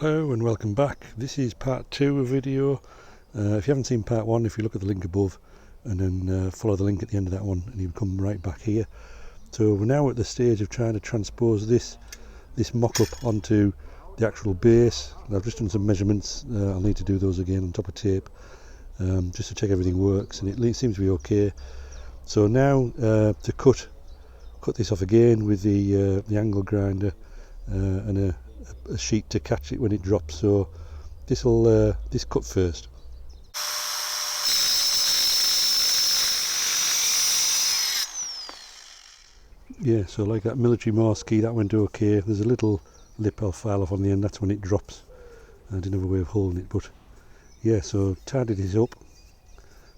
Hello and welcome back. This is part 2 of a video. If you haven't seen part 1, if you look at the link above and then follow the link at the end of that one, and you come right back here. So we're now at the stage of trying to transpose this mock-up onto the actual base. I've just done some measurements. I'll need to do those again on top of tape, just to check everything works, and it seems to be okay. So now to cut this off again with the angle grinder and a sheet to catch it when it drops. So this cut first. Yeah, so like that military Morse key, that went okay. There's a little lip I'll file off on the end, that's when it drops. I didn't have a way of holding it, but yeah, so tidy this up,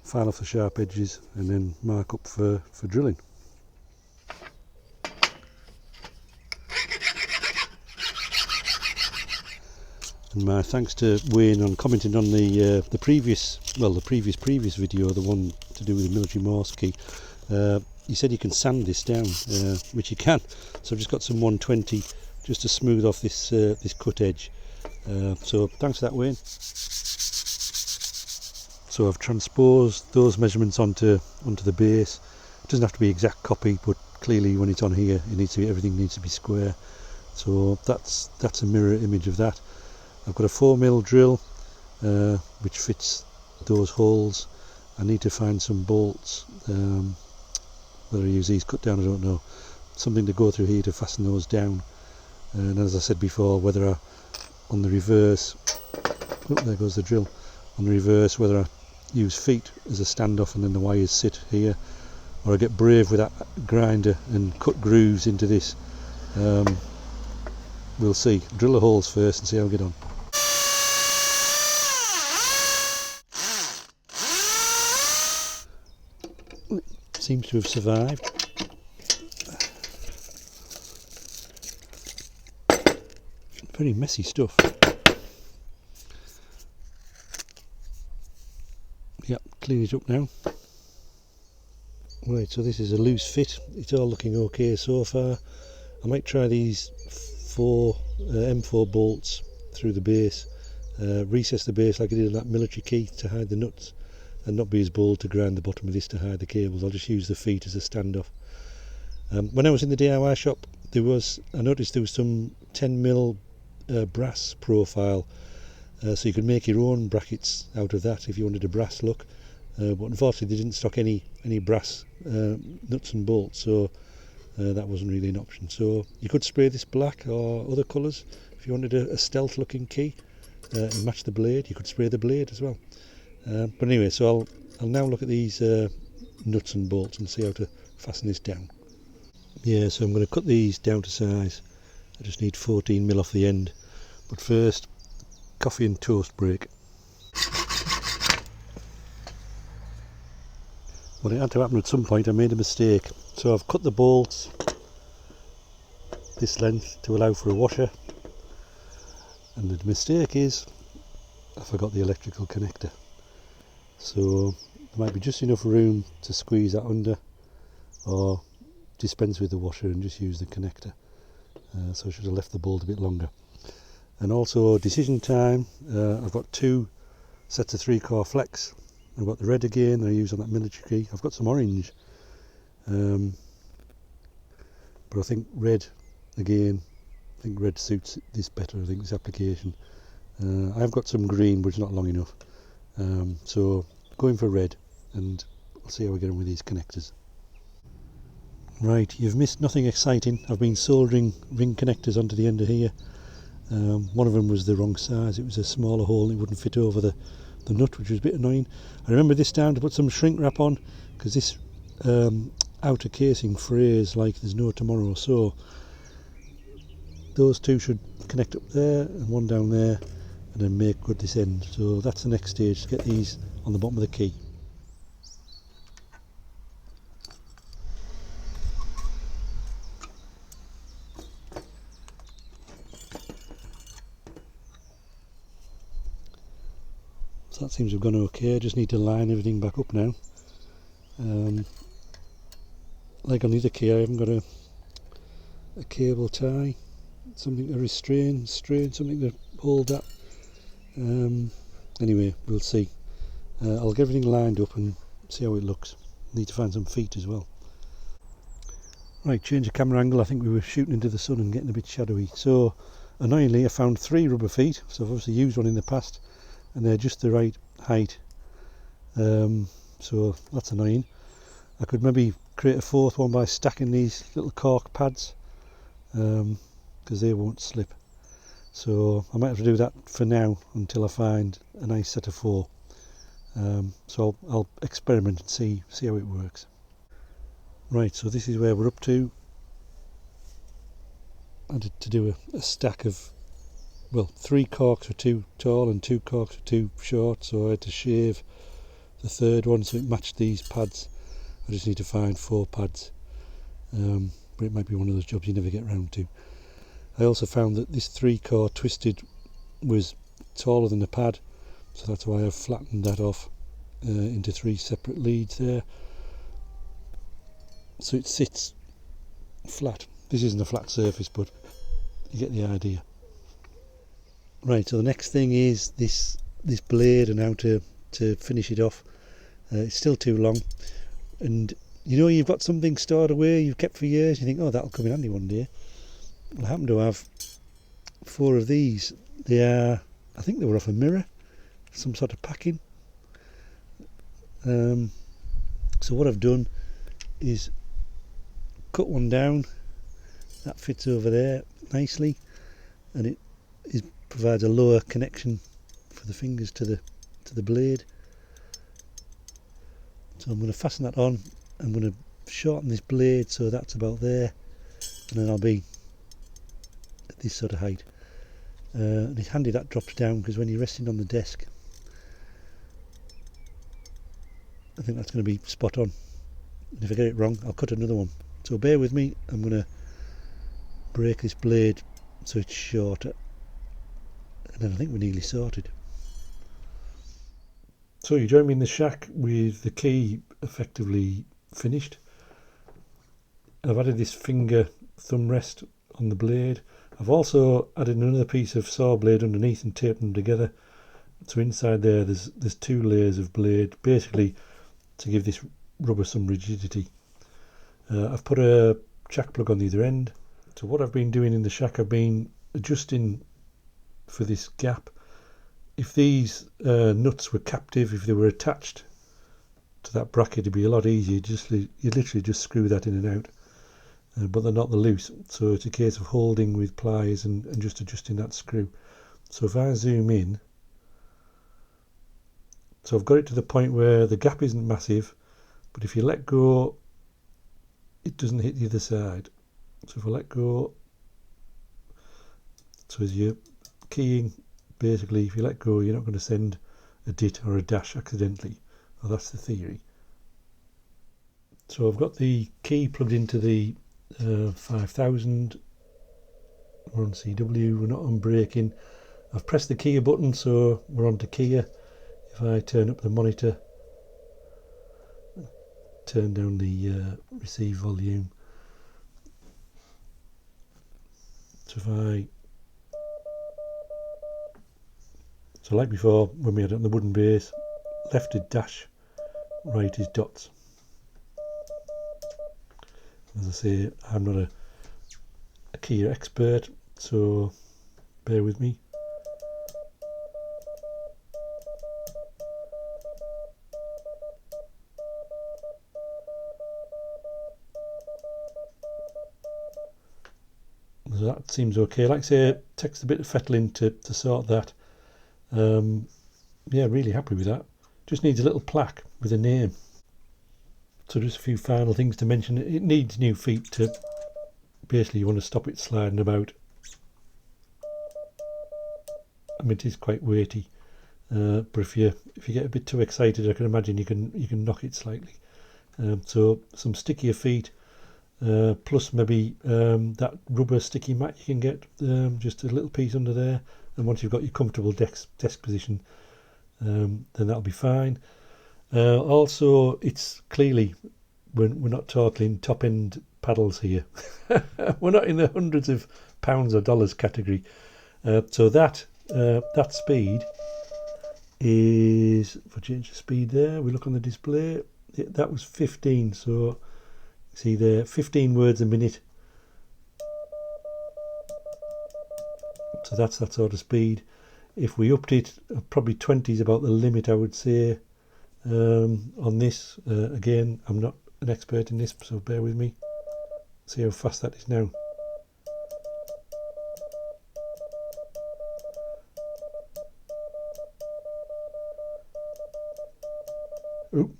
file off the sharp edges and then mark up for drilling. And my thanks to Wayne on commenting on the previous video, the one to do with the military Morse key. He said you can sand this down, which you can. So I've just got some 120 just to smooth off this cut edge. So thanks for that, Wayne. So I've transposed those measurements onto the base. It doesn't have to be exact copy, but clearly when it's on here, everything needs to be square. So that's a mirror image of that. I've got a 4mm drill which fits those holes. I need to find some bolts. Whether I use these cut down, I don't know. Something to go through here to fasten those down. And as I said before, whether on the reverse, oh, there goes the drill. On the reverse, whether I use feet as a standoff and then the wires sit here, or I get brave with that grinder and cut grooves into this. We'll see. Drill the holes first and see how we get on. Seems to have survived. Very messy stuff. Yep, clean it up now. Right, so this is a loose fit. It's all looking okay so far. I might try these M4 bolts through the base, recess the base like I did on that military key to hide the nuts, and not be as bold to grind the bottom of this to hide the cables. I'll just use the feet as a standoff. When I was in the DIY shop, I noticed there was some 10mm brass profile, so you could make your own brackets out of that if you wanted a brass look. But unfortunately they didn't stock any brass nuts and bolts, so that wasn't really an option. So you could spray this black or other colours if you wanted a stealth looking key and match the blade. You could spray the blade as well. But anyway, so I'll now look at these nuts and bolts and see how to fasten this down. Yeah, so I'm going to cut these down to size. I just need 14mm off the end. But first, coffee and toast break. Well, it had to happen at some point. I made a mistake. So I've cut the bolts this length to allow for a washer. And the mistake is I forgot the electrical connector. So there might be just enough room to squeeze that under, or dispense with the washer and just use the connector. So I should have left the bolt a bit longer. And also decision time, I've got 2 sets of 3-core flex. I've got the red again that I use on that military key. I've got some orange, but I think red again. I think red suits this better. I think this application. I've got some green, but it's not long enough. So going for red, and I'll see how we get on with these connectors. Right, you've missed nothing exciting. I've been soldering ring connectors onto the end of here. One of them was the wrong size. It was a smaller hole and it wouldn't fit over the nut, which was a bit annoying. I remember this time to put some shrink wrap on, because this outer casing frays like there's no tomorrow. So those 2 should connect up there and one down there, and then make good this end. So that's the next stage, to get these on the bottom of the key. So that seems to have gone okay. I just need to line everything back up now. Like on the other key, I haven't got a cable tie, something to restrain something to hold that. Anyway, we'll see. I'll get everything lined up and see how it looks. Need to find some feet as well. Right, change the camera angle. I think we were shooting into the sun and getting a bit shadowy. So annoyingly I found 3 rubber feet, so I've obviously used one in the past and they're just the right height. So that's annoying. I could maybe create a 4th one by stacking these little cork pads, because they won't slip. So I might have to do that for now until I find a nice set of 4. So I'll experiment and see how it works. Right, so this is where we're up to. I had to do a stack of, well, 3 corks were too tall and 2 corks were too short, so I had to shave the 3rd one so it matched these pads. I just need to find 4 pads, but it might be one of those jobs you never get round to. I also found that this 3-core twisted was taller than the pad, so that's why I've flattened that off into 3 separate leads there, so it sits flat. This isn't a flat surface, but you get the idea. Right, so the next thing is this blade and how to finish it off. It's still too long, and you know you've got something stored away you've kept for years, you think, oh, that'll come in handy one day. I happen to have 4 of these. They are, I think they were off a mirror, some sort of packing. So what I've done is cut one down. That fits over there nicely, and it provides a lower connection for the fingers to the blade. So I'm going to fasten that on. I'm going to shorten this blade so that's about there, and then I'll be at this sort of height. And it's handy that drops down, because when you're resting on the desk, I think that's going to be spot on. And if I get it wrong, I'll cut another one. So bear with me. I'm going to break this blade so it's shorter, and then I think we're nearly sorted. So you join me in the shack with the key effectively finished. I've added this finger thumb rest on the blade. I've also added another piece of saw blade underneath and taped them together. So inside there there's 2 layers of blade, basically to give this rubber some rigidity. I've put a jack plug on the other end. So what I've been doing in the shack, I've been adjusting for this gap. If these nuts were captive, if they were attached to that bracket, it'd be a lot easier. You'd literally just screw that in and out, but they're not, they're loose. So it's a case of holding with pliers and just adjusting that screw. So if I zoom in, so I've got it to the point where the gap isn't massive, but if you let go, it doesn't hit the other side. So if I let go, so as you're keying, basically if you let go, you're not going to send a dit or a dash accidentally. Well, that's the theory. So I've got the key plugged into the 5000. We're on CW, we're not on braking. I've pressed the keyer button, so we're on to keyer. If I turn up the monitor, turn down the receive volume. So so like before, when we had it on the wooden base, left is dash, right is dots. As I say, I'm not a keyer expert, so bear with me. So that seems okay. Like I say, it takes a bit of fettling to sort that. Yeah, really happy with that. Just needs a little plaque with a name. So just a few final things to mention. It needs new feet to, basically you want to stop it sliding about. I mean, it is quite weighty, but if you get a bit too excited, I can imagine you can knock it slightly. So some stickier feet, plus maybe that rubber sticky mat you can get, just a little piece under there, and once you've got your comfortable desk position, then that'll be fine. Also, it's clearly, we're not talking top end paddles here. We're not in the hundreds of pounds or dollars category. So that that speed is, if I change the speed there, we look on the display, that was 15. So see there, 15 words a minute. So that's that sort of speed. If we upped it, probably 20 is about the limit, I would say, on this. Again, I'm not an expert in this, so bear with me. See how fast that is now. Ooh.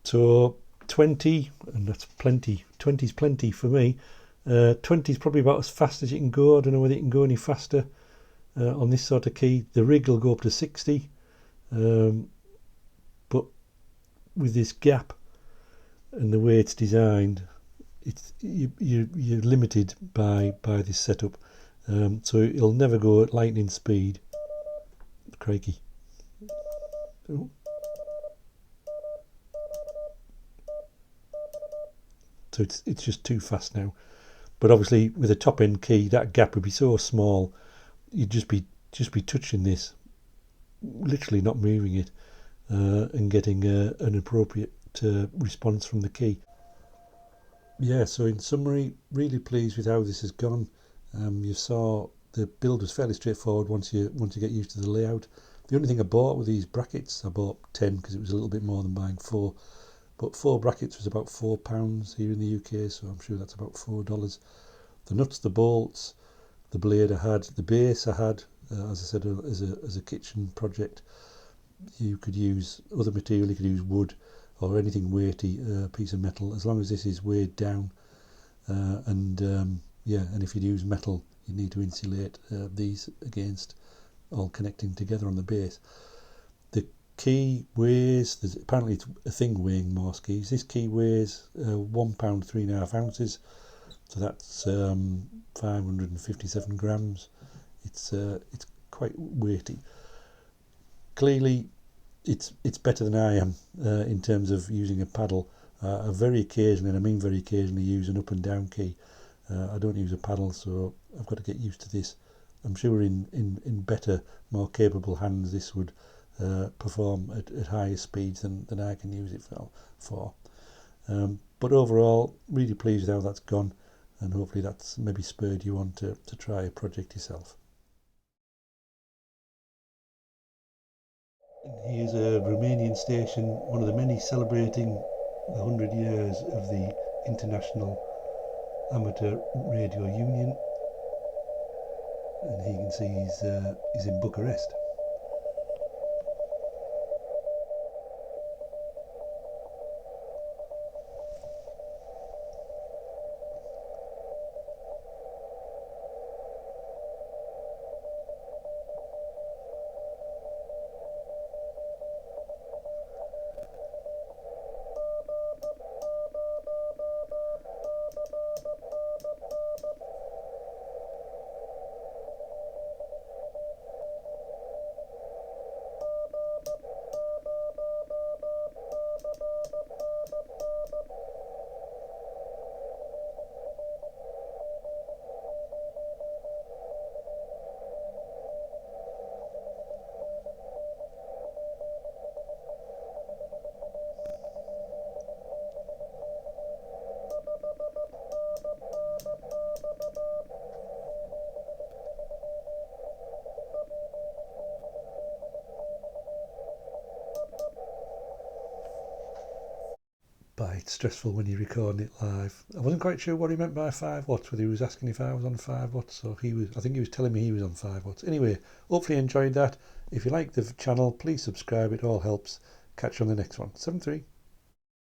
So 20, and that's plenty. 20 is plenty for me. 20 is probably about as fast as you can go. I don't know whether you can go any faster on this sort of key. The rig will go up to 60, but with this gap and the way it's designed, you're limited by this setup. So it'll never go at lightning speed. Crikey. Ooh. So it's just too fast now. But obviously with a top end key, that gap would be so small, you'd just be touching this, literally not moving it, and getting an appropriate response from the key. Yeah, so in summary, really pleased with how this has gone. You saw the build was fairly straightforward once you get used to the layout. The only thing I bought were these brackets. I bought 10 because it was a little bit more than buying 4. But 4 brackets was about £4 here in the UK, so I'm sure that's about $4. The nuts, the bolts, the blade I had, the base I had, as I said, as a kitchen project. You could use other material, you could use wood or anything weighty, piece of metal, as long as this is weighed down. And if you use metal, you need to insulate these against all connecting together on the base. The key weighs, apparently it's a thing weighing Morse keys. This key weighs £1 3.5 ounces, so that's 557 grams. It's quite weighty. Clearly it's better than I am in terms of using a paddle. I very occasionally, and I mean very occasionally, use an up and down key. I don't use a paddle, so I've got to get used to this. I'm sure in better, more capable hands this would perform at higher speeds than I can use it for. But overall, really pleased with how that's gone, and hopefully that's maybe spurred you on to try a project yourself. Here's a Romanian station, one of the many celebrating the 100 years of the International Amateur Radio Union, and here you can see he's in Bucharest. But it's stressful when you're recording it live. I wasn't quite sure what he meant by 5 watts, whether he was asking if I was on 5 watts or I think he was telling me he was on 5 watts. Anyway, hopefully you enjoyed that. If you like the channel, please subscribe, it all helps. Catch you on the next one. 7-3.